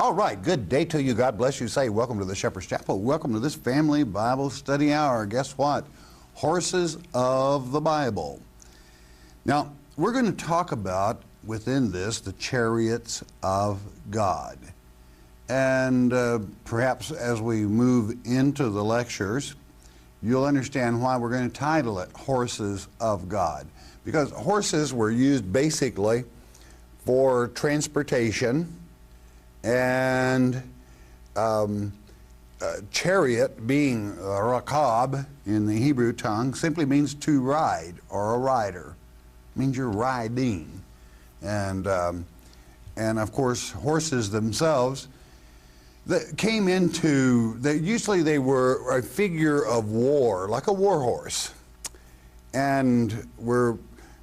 All right, good day to you. God bless you. Say welcome to the Shepherd's Chapel. Welcome to this family Bible study hour. Guess what? Horses of the Bible. Now, we're going to talk about within this the chariots of God. And perhaps as we move into the lectures, you'll understand why we're going to title it Horses of God. Because horses were used basically for transportation, and chariot, being rakab in the Hebrew tongue, simply means to ride or a rider. It means you're riding. And of course, horses themselves that came into, usually they were a figure of war, like a war horse. And we're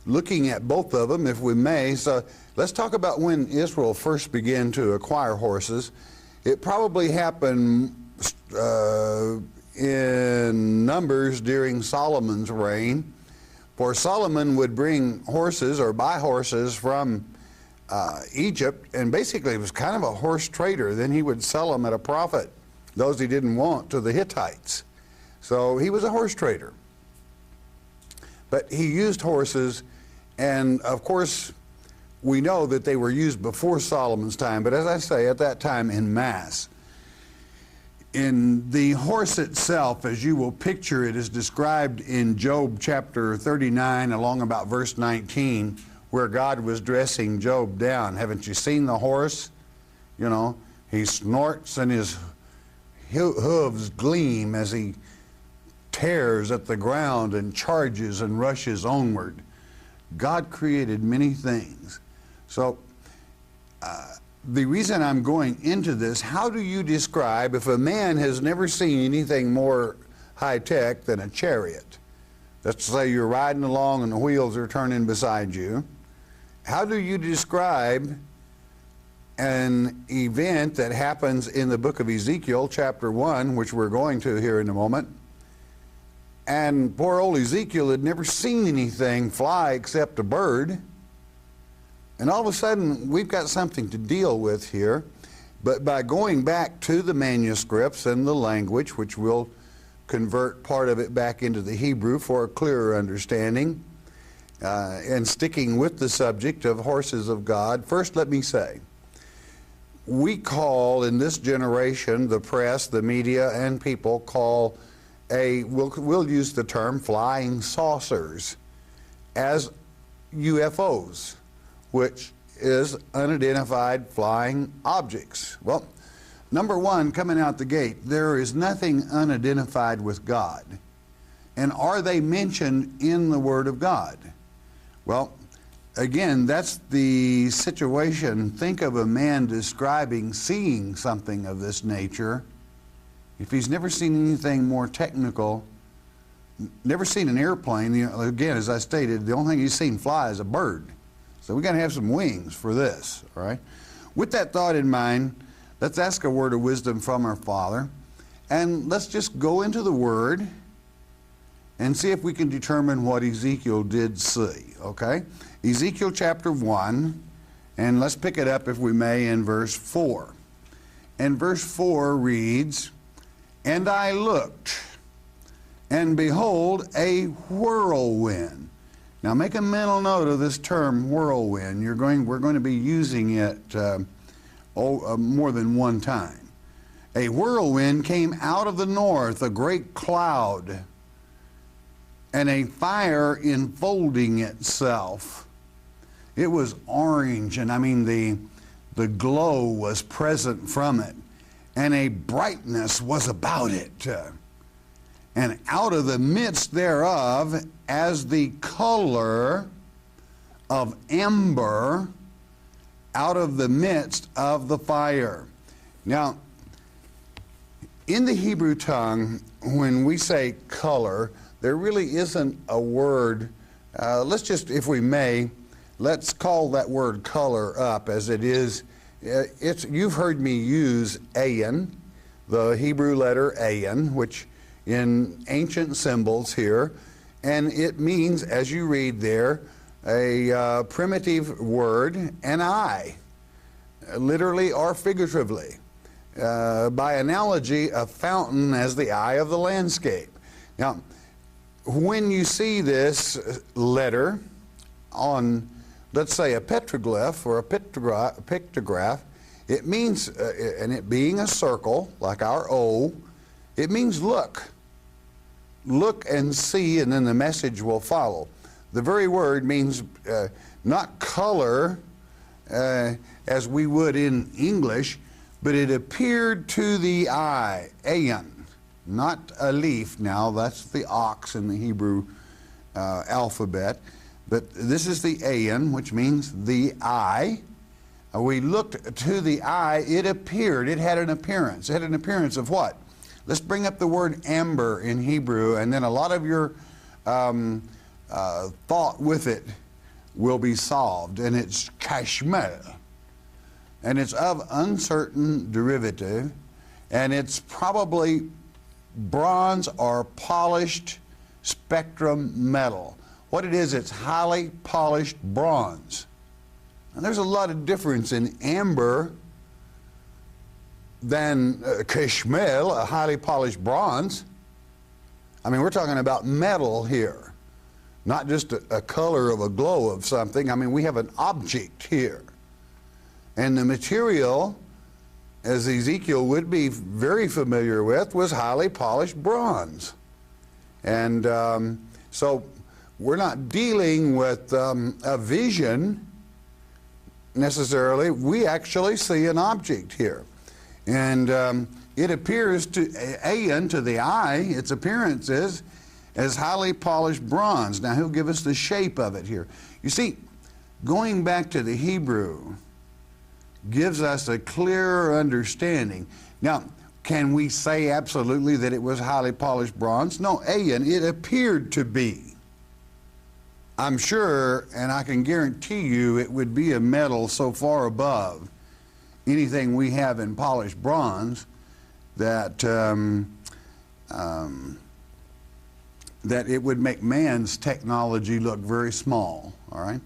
looking at both of them, if we may. So let's talk about when Israel first began to acquire horses. It probably happened in Numbers during Solomon's reign. For Solomon would bring horses or buy horses from Egypt, and basically it was kind of a horse trader. Then he would sell them at a profit, those he didn't want, to the Hittites. So he was a horse trader. But he used horses, and of course we know that they were used before Solomon's time, but as I say, at that time in mass. In the horse itself, as you will picture it, is described in Job chapter 39 along about verse 19, where God was dressing Job down. Haven't you seen the horse? You know, he snorts and his hooves gleam as he tears at the ground and charges and rushes onward. God created many things. So the reason I'm going into this, how do you describe, if a man has never seen anything more high-tech than a chariot, let's say you're riding along and the wheels are turning beside you, how do you describe an event that happens in the book of Ezekiel, chapter 1, which we're going to here in a moment? And poor old Ezekiel had never seen anything fly except a bird. And all of a sudden, we've got something to deal with here. But by going back to the manuscripts and the language, which will convert part of it back into the Hebrew for a clearer understanding, and sticking with the subject of horses of God, first let me say, we call in this generation, the press, the media, and people call we'll use the term flying saucers as UFOs, which is unidentified flying objects. Well, number one, coming out the gate, there is nothing unidentified with God. And are they mentioned in the Word of God? Well, again, that's the situation. Think of a man describing seeing something of this nature. If he's never seen anything more technical, never seen an airplane, again, as I stated, the only thing he's seen fly is a bird. So we got to have some wings for this, all right? With that thought in mind, let's ask a word of wisdom from our Father, and let's just go into the Word and see if we can determine what Ezekiel did see, okay? Ezekiel chapter 1, and let's pick it up, if we may, in verse 4. And verse 4 reads, "And I looked, and behold, a whirlwind." Now make a mental note of this term, whirlwind. We're going to be using it more than one time. A whirlwind came out of the north, a great cloud, and a fire enfolding itself. It was orange, and I mean the glow was present from it, and a brightness was about it. And out of the midst thereof, as the color of ember, out of the midst of the fire. Now, in the Hebrew tongue, when we say color, there really isn't a word. Let's just, if we may, let's call that word color up as it is. You've heard me use ayin, the Hebrew letter ayin, which in ancient symbols here, and it means, as you read there, a primitive word, an eye. literally or figuratively. By analogy, a fountain as the eye of the landscape. Now, when you see this letter on, let's say, a petroglyph or a pictograph, it means, and it being a circle, like our O, it means look. Look and see, and then the message will follow. The very word means not color, as we would in English, but it appeared to the eye, ayin, not a leaf now, that's the ox in the Hebrew alphabet, but this is the ayin, which means the eye. We looked to the eye, it appeared, it had an appearance. It had an appearance of what? Let's bring up the word amber in Hebrew, and then a lot of your thought with it will be solved, and it's kashmel. And it's of uncertain derivative, and it's probably bronze or polished spectrum metal. What it is, it's highly polished bronze. And there's a lot of difference in amber than kashmel, a highly polished bronze. I mean, we're talking about metal here, not just a color of a glow of something. I mean, we have an object here. And the material, as Ezekiel would be very familiar with, was highly polished bronze. And so we're not dealing with a vision necessarily. We actually see an object here. And it appears to ayin, to the eye, its appearance is as highly polished bronze. Now he'll give us the shape of it here. You see, going back to the Hebrew gives us a clearer understanding. Now, can we say absolutely that it was highly polished bronze? No, ayin, it appeared to be. I'm sure, and I can guarantee you, it would be a metal so far above anything we have in polished bronze that that it would make man's technology look very small. All right.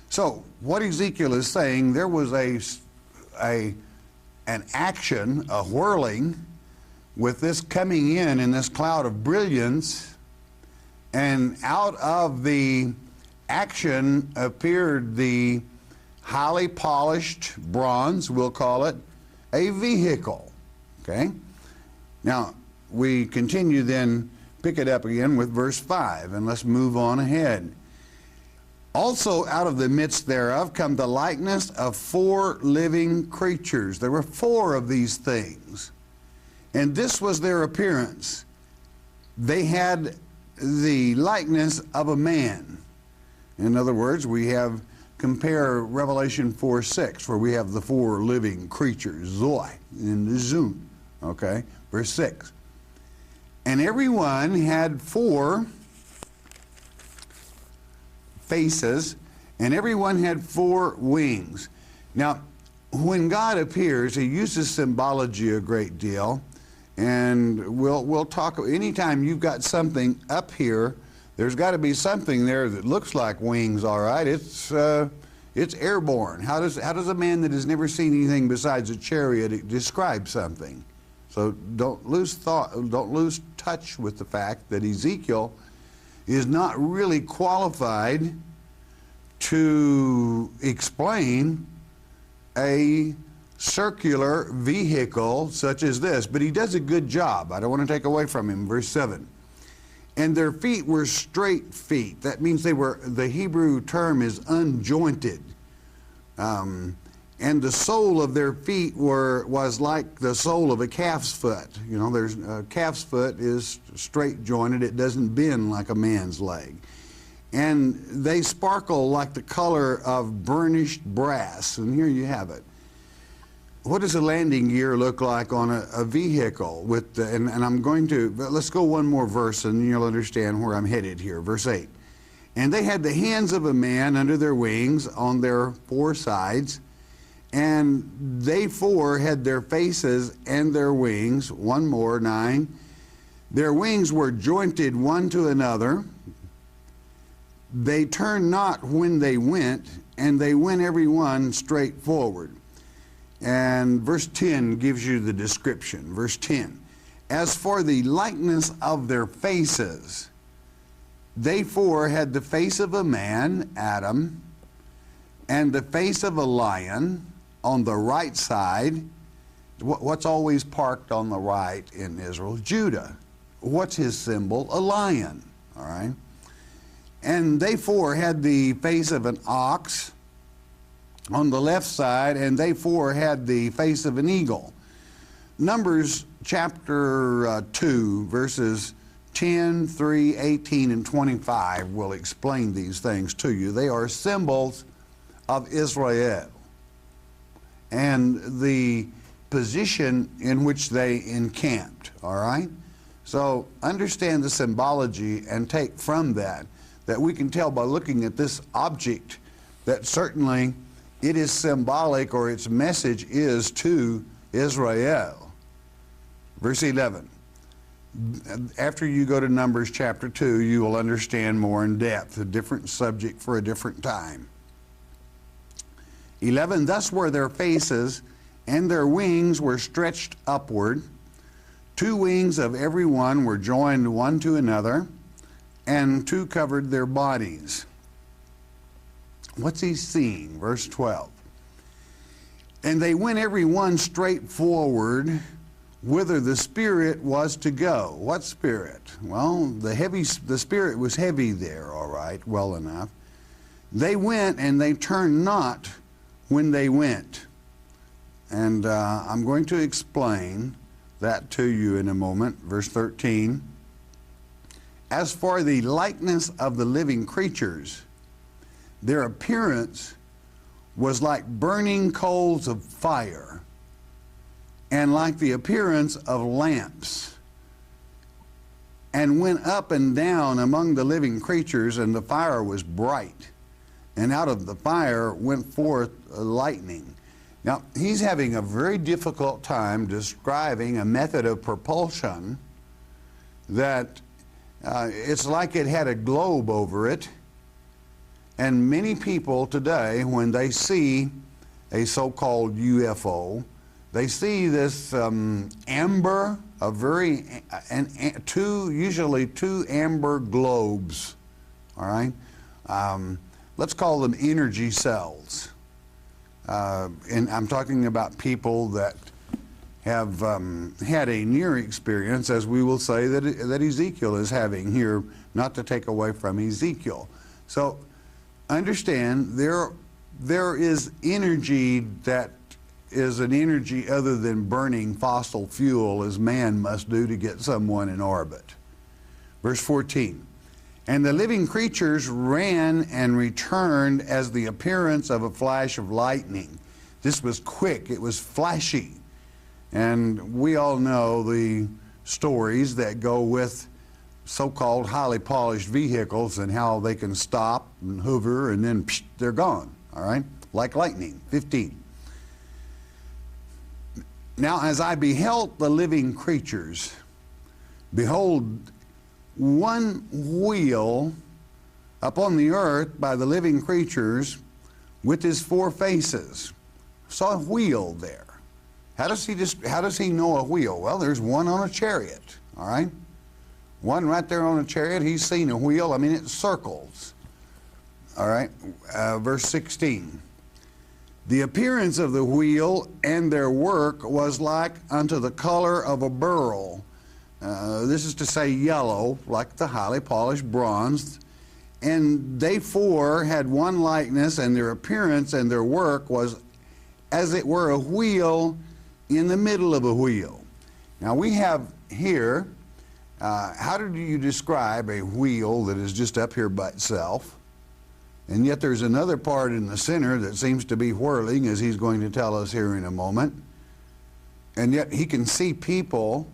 So what Ezekiel is saying, there was an action, a whirling, with this coming in this cloud of brilliance, and out of the action appeared the highly polished bronze, we'll call it a vehicle. Okay? Now, we continue then, pick it up again with verse 5, and let's move on ahead. Also out of the midst thereof come the likeness of 4 living creatures. There were 4 of these things, and this was their appearance. They had the likeness of a man. In other words, we have, compare Revelation 4:6, where we have the 4 living creatures, Zoe, in the Zun, okay, verse 6. And everyone had 4 faces, and everyone had 4 wings. Now, when God appears, he uses symbology a great deal, and we'll talk, anytime you've got something up here, there's got to be something there that looks like wings, all right? It's airborne. How does a man that has never seen anything besides a chariot describe something? So don't lose touch with the fact that Ezekiel is not really qualified to explain a circular vehicle such as this, but he does a good job. I don't want to take away from him. Verse 7. And their feet were straight feet. That means they were, the Hebrew term is unjointed. And the sole of their feet was like the sole of a calf's foot. You know, there's a calf's foot is straight jointed. It doesn't bend like a man's leg. And they sparkle like the color of burnished brass. And here you have it. What does a landing gear look like on a vehicle? And I'm going to, let's go one more verse and you'll understand where I'm headed here. Verse 8. And they had the hands of a man under their wings on their 4 sides, and they 4 had their faces and their wings. One more, 9. Their wings were jointed one to another. They turned not when they went, and they went every one straight forward. And verse 10 gives you the description. Verse 10, as for the likeness of their faces, they four had the face of a man, Adam, and the face of a lion on the right side. What's always parked on the right in Israel? Judah. What's his symbol? A lion. All right. And they four had the face of an ox on the left side, and they four had the face of an eagle. Numbers chapter 2, verses 10, 3, 18, and 25 will explain these things to you. They are symbols of Israel and the position in which they encamped, all right? So understand the symbology and take from that we can tell by looking at this object that certainly it is symbolic, or its message is to Israel. Verse 11. After you go to Numbers chapter 2, you will understand more in depth, a different subject for a different time. 11, thus were their faces, and their wings were stretched upward. 2 wings of every one were joined one to another, and 2 covered their bodies. What's he seeing? Verse 12. And they went every one straight forward, whither the Spirit was to go. What Spirit? Well, the Spirit was heavy there, all right, well enough. They went, and they turned not when they went. And I'm going to explain that to you in a moment. Verse 13. As for the likeness of the living creatures, their appearance was like burning coals of fire, and like the appearance of lamps, and went up and down among the living creatures, and the fire was bright, and out of the fire went forth lightning. Now, he's having a very difficult time describing a method of propulsion that it's like it had a globe over it. And many people today, when they see a so-called UFO, they see this amber, usually two amber globes, all right? Let's call them energy cells. And I'm talking about people that have had a near experience, as we will say that Ezekiel is having here, not to take away from Ezekiel. So understand, there is energy that is an energy other than burning fossil fuel, as man must do to get someone in orbit. Verse 14, and the living creatures ran and returned as the appearance of a flash of lightning. This was quick, it was flashy. And we all know the stories that go with so-called highly polished vehicles and how they can stop and hover and then psh, they're gone, all right? Like lightning. 15. Now, as I beheld the living creatures, behold, one wheel upon the earth by the living creatures with his 4 faces. Saw a wheel there. How does he know a wheel? Well, there's one on a chariot, all right? One right there on a chariot, he's seen a wheel. I mean, it circles. All right, verse 16. The appearance of the wheel and their work was like unto the color of a beryl. This is to say yellow, like the highly polished bronze. And they 4 had one likeness, and their appearance and their work was as it were a wheel in the middle of a wheel. Now we have here, how do you describe a wheel that is just up here by itself? And yet there's another part in the center that seems to be whirling, as he's going to tell us here in a moment. And yet he can see people.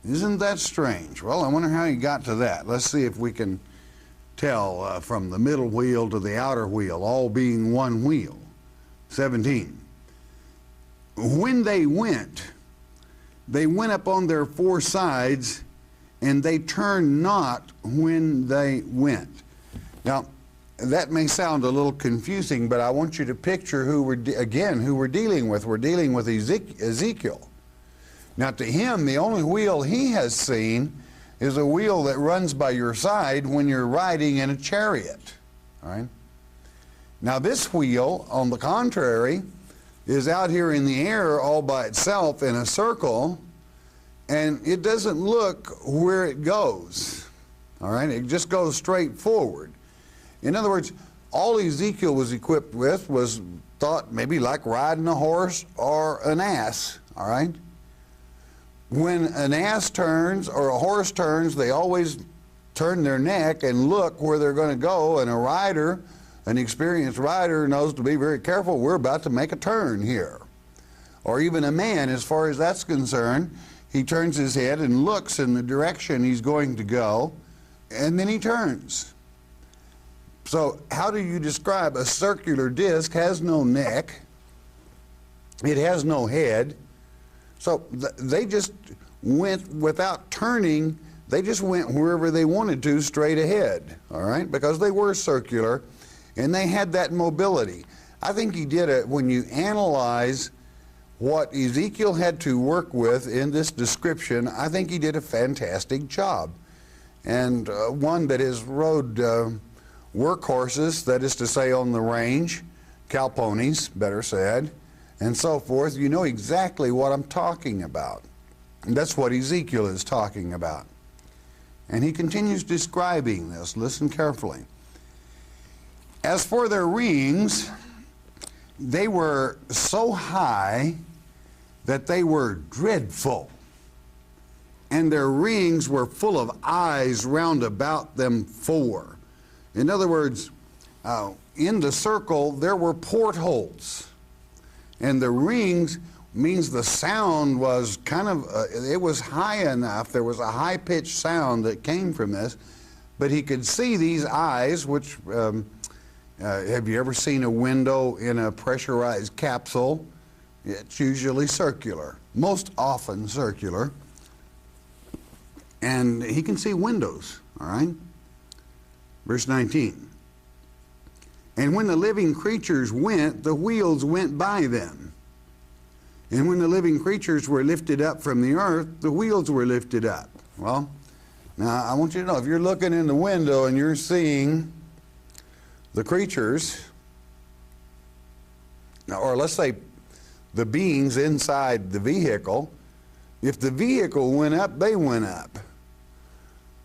Isn't that strange? Well, I wonder how he got to that. Let's see if we can tell from the middle wheel to the outer wheel, all being one wheel. 17. When they went up on their 4 sides, and they turned not when they went. Now, that may sound a little confusing, but I want you to picture who we're dealing with. We're dealing with Ezekiel. Now to him, the only wheel he has seen is a wheel that runs by your side when you're riding in a chariot. All right? Now this wheel, on the contrary, is out here in the air all by itself in a circle, and it doesn't look where it goes. All right? It just goes straight forward. In other words, all Ezekiel was equipped with was thought maybe like riding a horse or an ass. All right? When an ass turns or a horse turns, they always turn their neck and look where they're going to go, and a rider, an experienced rider, knows to be very careful. We're about to make a turn here. Or even a man, as far as that's concerned, he turns his head and looks in the direction he's going to go, and then he turns. So how do you describe a circular disc? Has no neck, it has no head. So they just went without turning. They just went wherever they wanted to, straight ahead, all right, because they were circular and they had that mobility. I think he did it. When you analyze what Ezekiel had to work with in this description, I think he did a fantastic job. And one that has rode workhorses, that is to say on the range, cow ponies, better said, and so forth, you know exactly what I'm talking about. And that's what Ezekiel is talking about. And he continues describing this. Listen carefully. As for their wings, they were so high that they were dreadful, and their rings were full of eyes round about them four. In other words, in the circle there were portholes, and the rings means the sound was kind of, it was high enough, there was a high-pitched sound that came from this, but he could see these eyes, which, have you ever seen a window in a pressurized capsule? It's usually circular, most often circular, and he can see windows, all right? Verse 19, and when the living creatures went, the wheels went by them. And when the living creatures were lifted up from the earth, the wheels were lifted up. Well, now I want you to know, if you're looking in the window and you're seeing the creatures, or let's say the beings inside the vehicle, if the vehicle went up, they went up.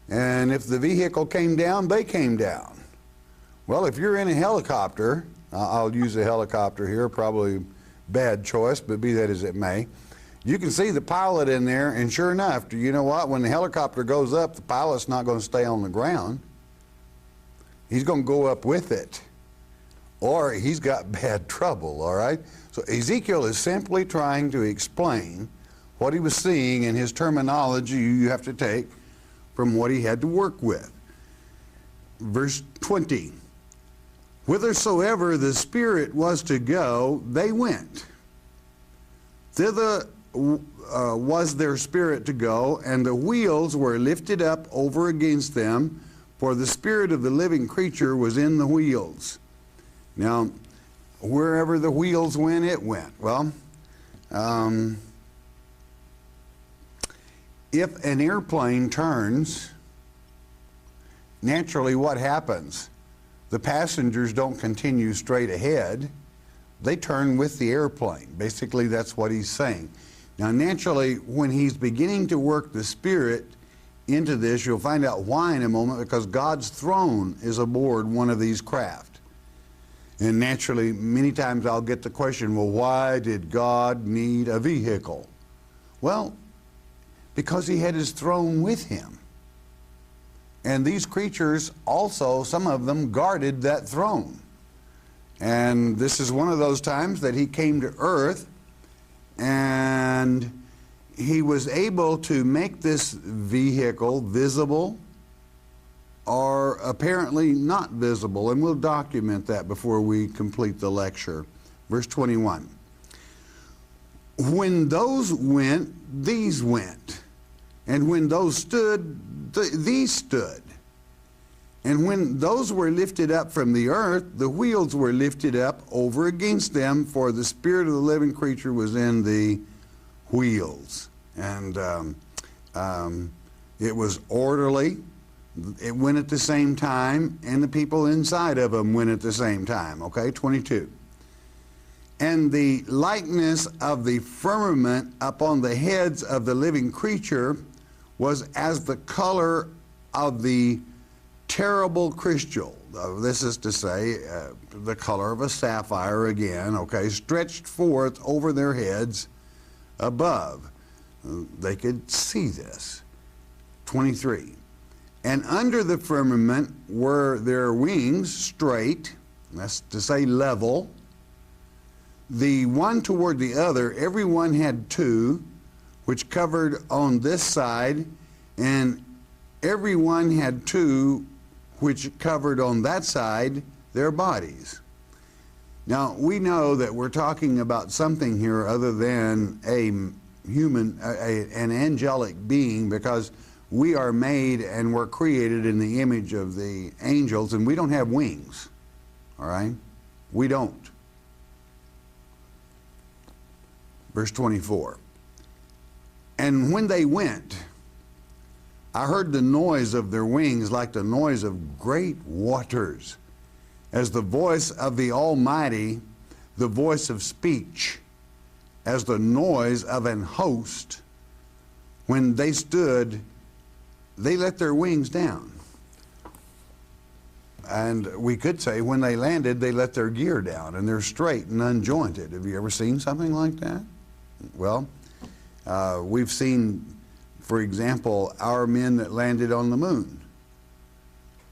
And if the vehicle came down, they came down. Well, if you're in a helicopter, I'll use a helicopter here, probably bad choice, but be that as it may, you can see the pilot in there, and sure enough, you know what? When the helicopter goes up, the pilot's not going to stay on the ground. He's going to go up with it, or he's got bad trouble, all right? So Ezekiel is simply trying to explain what he was seeing, and his terminology you have to take from what he had to work with. Verse 20, whithersoever the Spirit was to go, they went. Thither was their spirit to go, and the wheels were lifted up over against them, for the spirit of the living creature was in the wheels. Now, wherever the wheels went, it went. Well, if an airplane turns, naturally what happens? The passengers don't continue straight ahead. They turn with the airplane. Basically, that's what he's saying. Now, naturally, when he's beginning to work the Spirit into this, you'll find out why in a moment, because God's throne is aboard one of these craft. And naturally, many times I'll get the question, well, why did God need a vehicle? Well, because he had his throne with him. And these creatures also, some of them, guarded that throne. And this is one of those times that he came to earth, and he was able to make this vehicle visible or apparently not visible. And we'll document that before we complete the lecture. Verse 21. When those went, these went. And when those stood, these stood. And when those were lifted up from the earth, the wheels were lifted up over against them, for the spirit of the living creature was in the wheels. And it was orderly. It went at the same time, and the people inside of them went at the same time. Okay, 22. And the likeness of the firmament upon the heads of the living creature was as the color of the terrible crystal. This is to say, the color of a sapphire again, okay, stretched forth over their heads above. They could see this. 23. And under the firmament were their wings straight, that's to say level, the one toward the other. Every one had two, which covered on this side, and every one had two, which covered on that side, their bodies. Now, we know that we're talking about something here other than a human, an angelic being, because we are made and we're created in the image of the angels, and we don't have wings, all right? We don't. Verse 24. And when they went, I heard the noise of their wings like the noise of great waters, as the voice of the Almighty, the voice of speech, as the noise of an host. When they stood, they let their wings down. And we could say when they landed, they let their gear down, and they're straight and unjointed. Have you ever seen something like that? Well, we've seen, for example, our men that landed on the moon.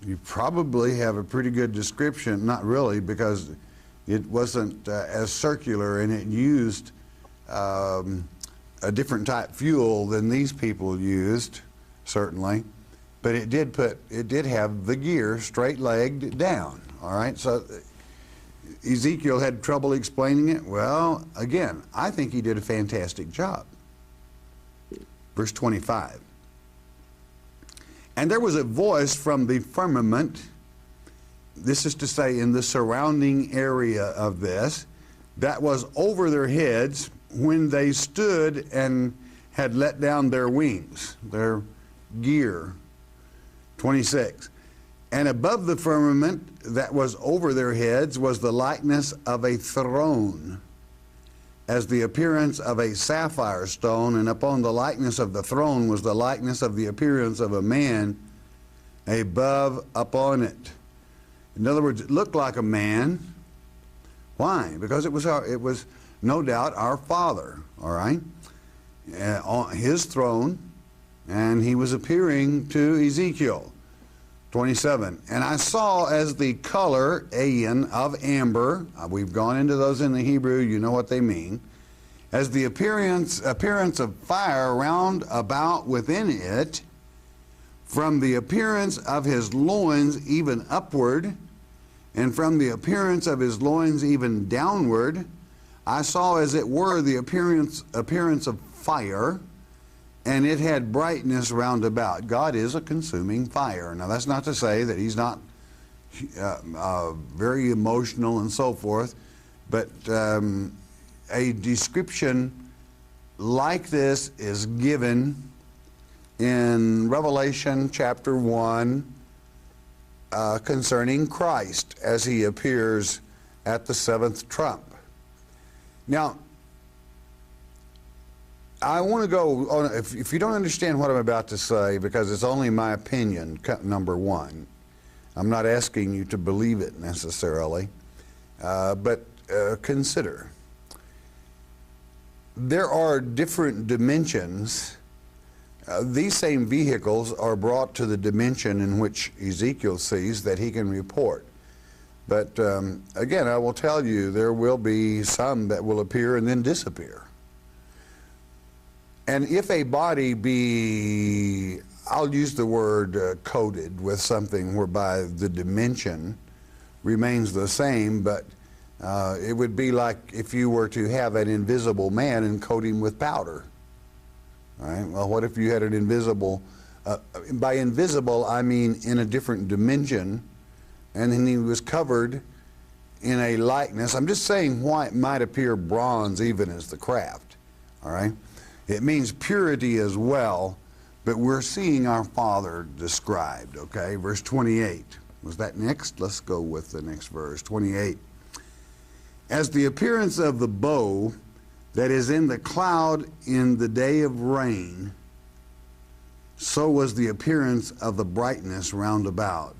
You probably have a pretty good description, not really, because it wasn't as circular, and it used a different type fuel than these people used, certainly. But it did have the gear straight-legged down, all right? So Ezekiel had trouble explaining it. Well, again, I think he did a fantastic job. Verse 25. And there was a voice from the firmament, this is to say in the surrounding area of this, that was over their heads when they stood and had let down their wings, their gear. 26. And above the firmament that was over their heads was the likeness of a throne, as the appearance of a sapphire stone, and upon the likeness of the throne was the likeness of the appearance of a man, above upon it. In other words, it looked like a man. Why? Because it was no doubt our Father, all right, on his throne, and he was appearing to Ezekiel. 27. And I saw as the color, ayin, of amber. We've gone into those in the Hebrew. You know what they mean. As the appearance of fire round about within it, from the appearance of his loins even upward, and from the appearance of his loins even downward, I saw as it were the appearance of fire, and it had brightness round about. God is a consuming fire. Now, that's not to say that he's not very emotional and so forth, but a description like this is given in Revelation chapter 1 concerning Christ as he appears at the seventh trump. Now, I want to go on, if you don't understand what I'm about to say, because it's only my opinion, number one, I'm not asking you to believe it necessarily, but consider. There are different dimensions. These same vehicles are brought to the dimension in which Ezekiel sees that he can report. But again, I will tell you, there will be some that will appear and then disappear. And if a body be, I'll use the word coated with something whereby the dimension remains the same, but it would be like if you were to have an invisible man and coat him with powder. All right? Well, what if you had an invisible By invisible, I mean in a different dimension, and then he was covered in a likeness. I'm just saying why it might appear bronze even as the craft, all right? It means purity as well, but we're seeing our Father described, okay? Verse 28. Was that next? Let's go with the next verse, 28. As the appearance of the bow that is in the cloud in the day of rain, so was the appearance of the brightness round about.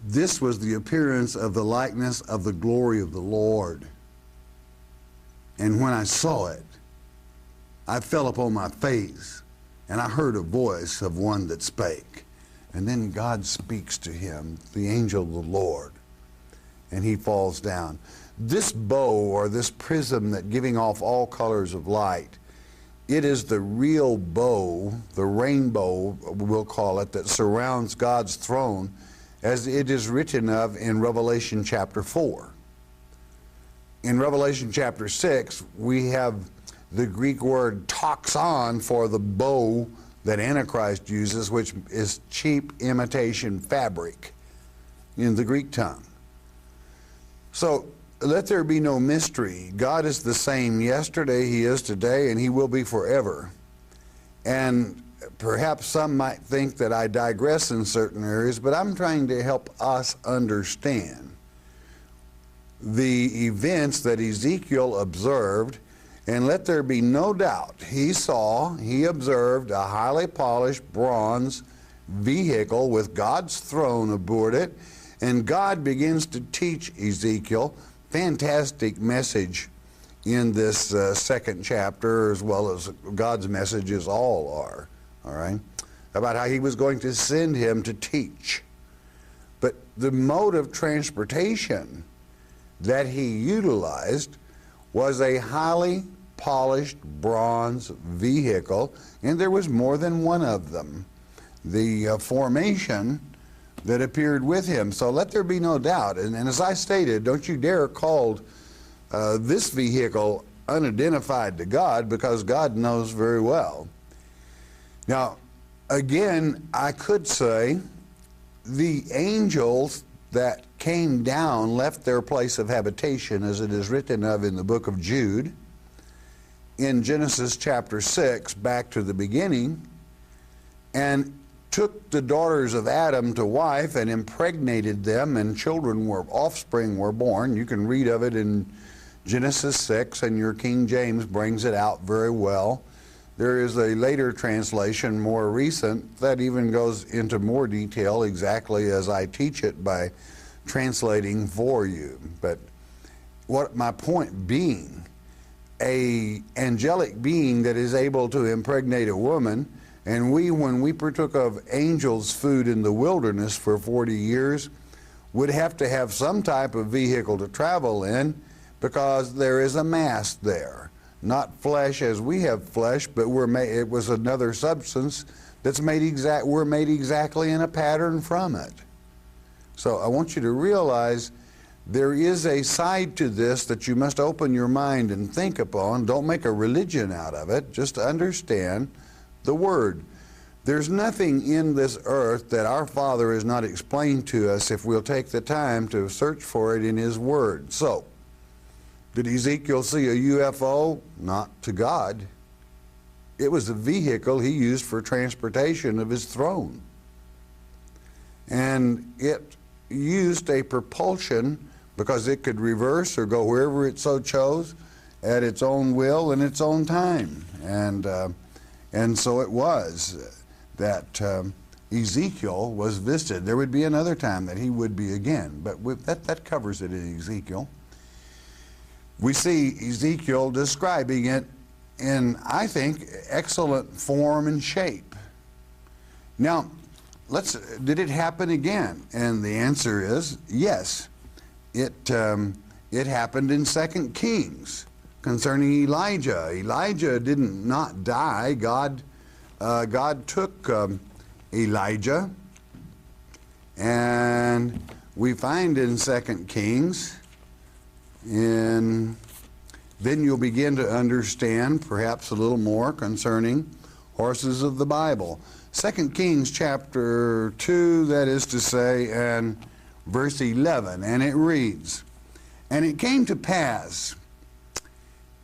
This was the appearance of the likeness of the glory of the Lord. And when I saw it, I fell upon my face, and I heard a voice of one that spake. And then God speaks to him, the angel of the Lord, and he falls down. This bow, or this prism that giving off all colors of light, it is the real bow, the rainbow, we'll call it, that surrounds God's throne, as it is written of in Revelation chapter 4. In Revelation chapter 6, we have the Greek word toxon for the bow that Antichrist uses, which is cheap imitation fabric in the Greek tongue. So let there be no mystery. God is the same yesterday, he is today, and he will be forever. And perhaps some might think that I digress in certain areas, but I'm trying to help us understand the events that Ezekiel observed. And let there be no doubt, he observed a highly polished bronze vehicle with God's throne aboard it, and God begins to teach Ezekiel. Fantastic message in this second chapter, as well as God's messages all are, all right, about how he was going to send him to teach. But the mode of transportation that he utilized was a highly polished bronze vehicle, and there was more than one of them. The formation that appeared with him. So let there be no doubt. And as I stated, don't you dare call this vehicle unidentified to God, because God knows very well. Now, again, I could say the angels that came down left their place of habitation, as it is written of in the book of Jude, in Genesis chapter 6, back to the beginning, and took the daughters of Adam to wife and impregnated them, and offspring were born. You can read of it in Genesis 6, and your King James brings it out very well. There is a later translation, more recent, that even goes into more detail exactly as I teach it by translating for you. But what my point being, a angelic being that is able to impregnate a woman, and when we partook of angels' food in the wilderness for 40 years, would have to have some type of vehicle to travel in, because there is a mass there. Not flesh as we have flesh, but it was another substance that's we're made exactly in a pattern from it. So I want you to realize there is a side to this that you must open your mind and think upon. Don't make a religion out of it. Just understand the Word. There's nothing in this earth that our Father has not explained to us if we'll take the time to search for it in His Word. So, did Ezekiel see a UFO? Not to God. It was a vehicle he used for transportation of his throne. And it used a propulsion because it could reverse or go wherever it so chose at its own will and its own time. And so it was that Ezekiel was visited. There would be another time that he would be again, but that covers it in Ezekiel. We see Ezekiel describing it in, I think, excellent form and shape. Now, did it happen again? And the answer is yes. It happened in 2 Kings concerning Elijah. Elijah didn't not die. God took Elijah, and we find in 2 Kings, then you'll begin to understand perhaps a little more concerning horses of the Bible. 2 Kings chapter 2, that is to say, and verse 11, and it reads, "And it came to pass,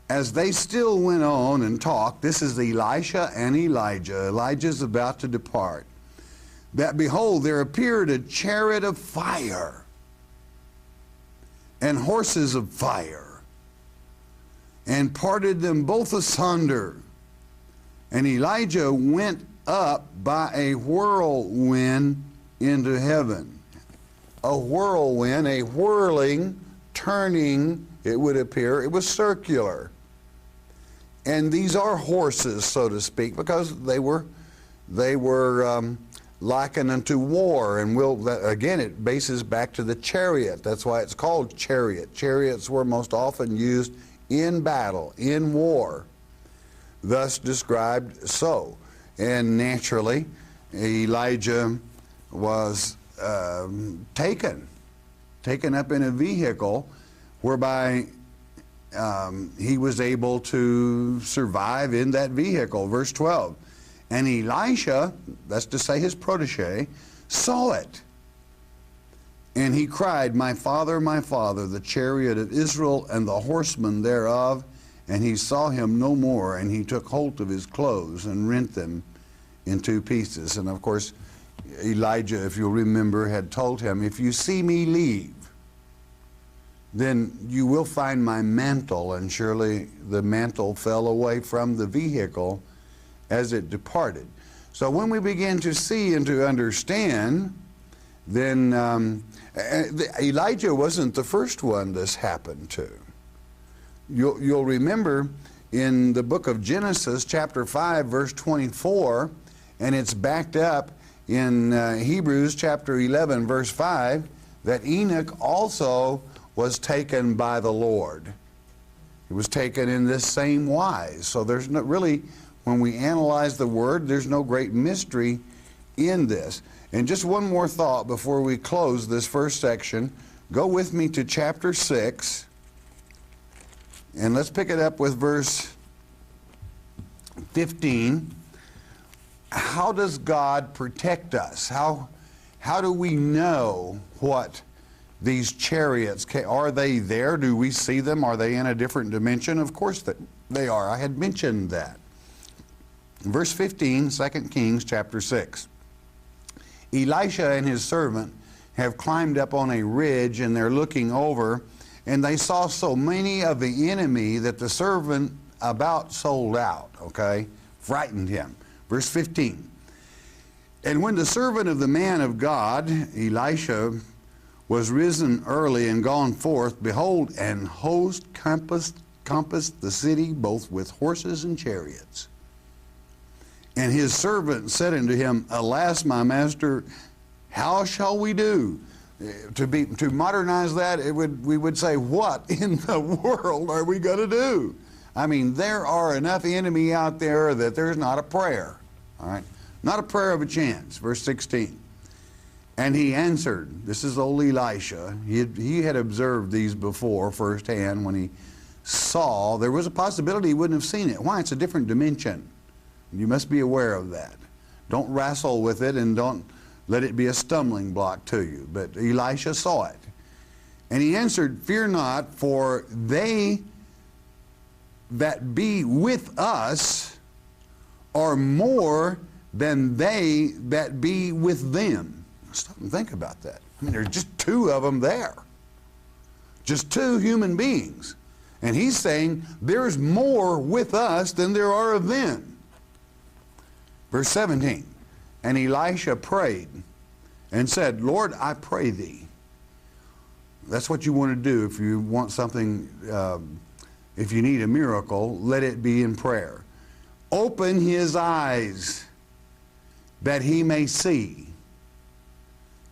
as they still went on and talked," this is Elisha and Elijah. Elijah's about to depart, "that behold, there appeared a chariot of fire and horses of fire, and parted them both asunder. And Elijah went up by a whirlwind into heaven." A whirlwind, a whirling, turning, it would appear. It was circular. And these are horses, so to speak, because they were likened unto war. And again, it bases back to the chariot. That's why it's called chariot. Chariots were most often used in battle, in war, thus described so. And naturally, Elijah was taken up in a vehicle whereby he was able to survive in that vehicle. Verse 12, "And Elisha," that's to say his protege, "saw it. And he cried, my father, the chariot of Israel and the horsemen thereof. And he saw him no more, and he took hold of his clothes and rent them in two pieces." And of course, Elijah, if you'll remember, had told him, "If you see me leave, then you will find my mantle." And surely the mantle fell away from the vehicle as it departed. So when we begin to see and to understand, then Elijah wasn't the first one this happened to. You'll remember in the book of Genesis, chapter 5, verse 24, and it's backed up in Hebrews chapter 11, verse 5, that Enoch also was taken by the Lord. He was taken in this same wise. So there's no, really, when we analyze the word, there's no great mystery in this. And just one more thought before we close this first section. Go with me to chapter 6, and let's pick it up with verse 15. How does God protect us? How do we know what these chariots, are they there? Do we see them? Are they in a different dimension? Of course they are. I had mentioned that. Verse 15, 2 Kings chapter 6. "Elisha and his servant have climbed up on a ridge, and they're looking over, and they saw so many of the enemy that the servant about sold out," okay? Frightened him. Verse 15. "And when the servant of the man of God, Elisha, was risen early and gone forth, behold, an host compassed the city, both with horses and chariots. And his servant said unto him, Alas, my master, how shall we do?" To modernize that, we would say, what in the world are we going to do? I mean, there are enough enemy out there that there's not a prayer. All right? Not a prayer of a chance. Verse 16. "And he answered," this is old Elisha. He had observed these before firsthand when he saw. There was a possibility he wouldn't have seen it. Why? It's a different dimension. You must be aware of that. Don't wrestle with it, and don't let it be a stumbling block to you. But Elisha saw it. "And he answered, Fear not, for they that be with us are more than they that be with them." Stop and think about that. I mean, there's just two of them there. Just two human beings. And he's saying there's more with us than there are of them. Verse 17. "And Elisha prayed and said, Lord, I pray thee." That's what you want to do if you want something, if you need a miracle, let it be in prayer. "Open his eyes that he may see."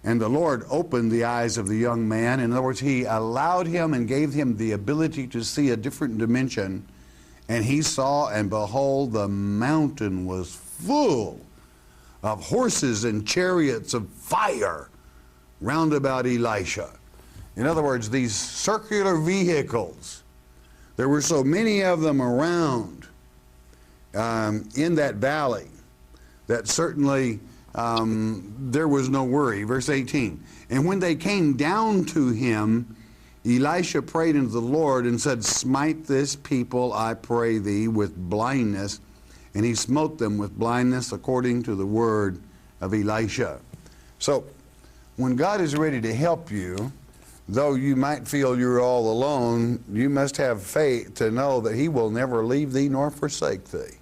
And the Lord opened the eyes of the young man. In other words, he allowed him and gave him the ability to see a different dimension. And he saw, and behold, the mountain was full of horses and chariots of fire round about Elisha. In other words, these circular vehicles, there were so many of them around in that valley that certainly there was no worry. Verse 18, and when they came down to him, Elisha prayed unto the Lord and said, smite this people, I pray thee, with blindness. And he smote them with blindness according to the word of Elisha. So when God is ready to help you, though you might feel you're all alone, you must have faith to know that he will never leave thee nor forsake thee.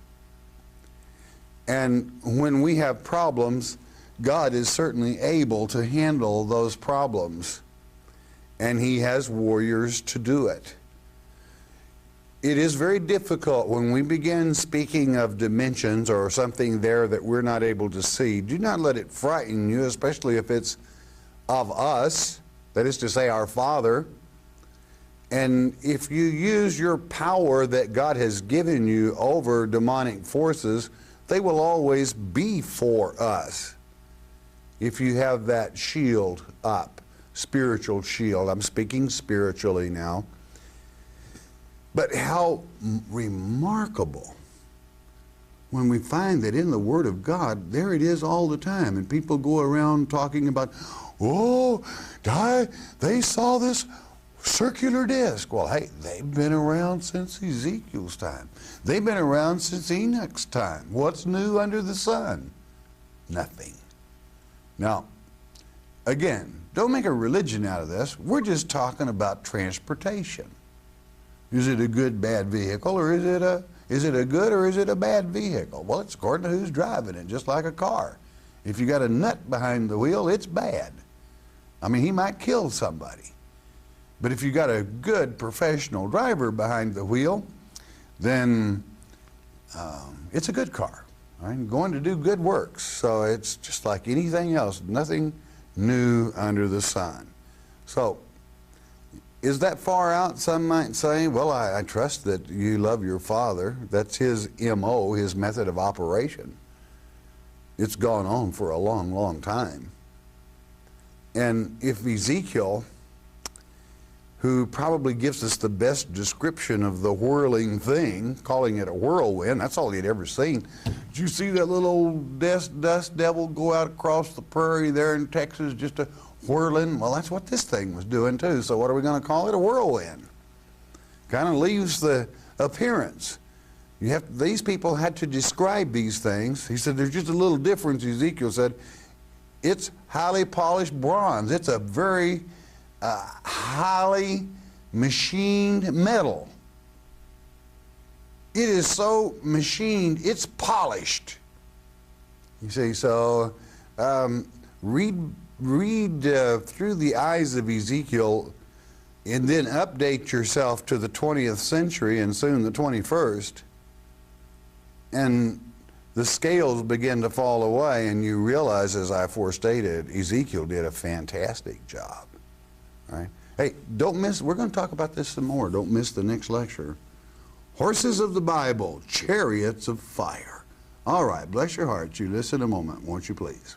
And when we have problems, God is certainly able to handle those problems. And he has warriors to do it. It is very difficult when we begin speaking of dimensions or something there that we're not able to see. Do not let it frighten you, especially if it's of us, that is to say our Father. And if you use your power that God has given you over demonic forces, they will always be for us. If you have that shield up, spiritual shield, I'm speaking spiritually now. But how remarkable when we find that in the Word of God, there it is all the time. And people go around talking about, oh, they saw this circular disc. Well, hey, they've been around since Ezekiel's time. They've been around since Enoch's time. What's new under the sun? Nothing. Now, again, don't make a religion out of this. We're just talking about transportation. Is it a good, bad vehicle, or is it a good or is it a bad vehicle? Well, it's according to who's driving it, just like a car. If you got a nut behind the wheel, it's bad. I mean, he might kill somebody. But if you got a good professional driver behind the wheel, then it's a good car. Right? Going to do good works. So it's just like anything else, nothing new under the sun. So, is that far out? Some might say, well, I trust that you love your Father. That's his MO, his method of operation. It's gone on for a long, long time. And if Ezekiel, who probably gives us the best description of the whirling thing, calling it a whirlwind, that's all he'd ever seen. Did you see that little dust devil go out across the prairie there in Texas, just a whirling? Well, that's what this thing was doing too. So what are we going to call it? A whirlwind. Kind of leaves the appearance. These people had to describe these things. He said there's just a little difference. Ezekiel said it's highly polished bronze. It's a very highly machined metal. It is so machined, it's polished. You see, so read through the eyes of Ezekiel and then update yourself to the 20th century and soon the 21st, and the scales begin to fall away, and you realize, as I forestated, Ezekiel did a fantastic job. Right? Hey, don't miss, we're going to talk about this some more. Don't miss the next lecture. Horses of the Bible, chariots of fire. All right, bless your heart. You listen a moment, won't you please?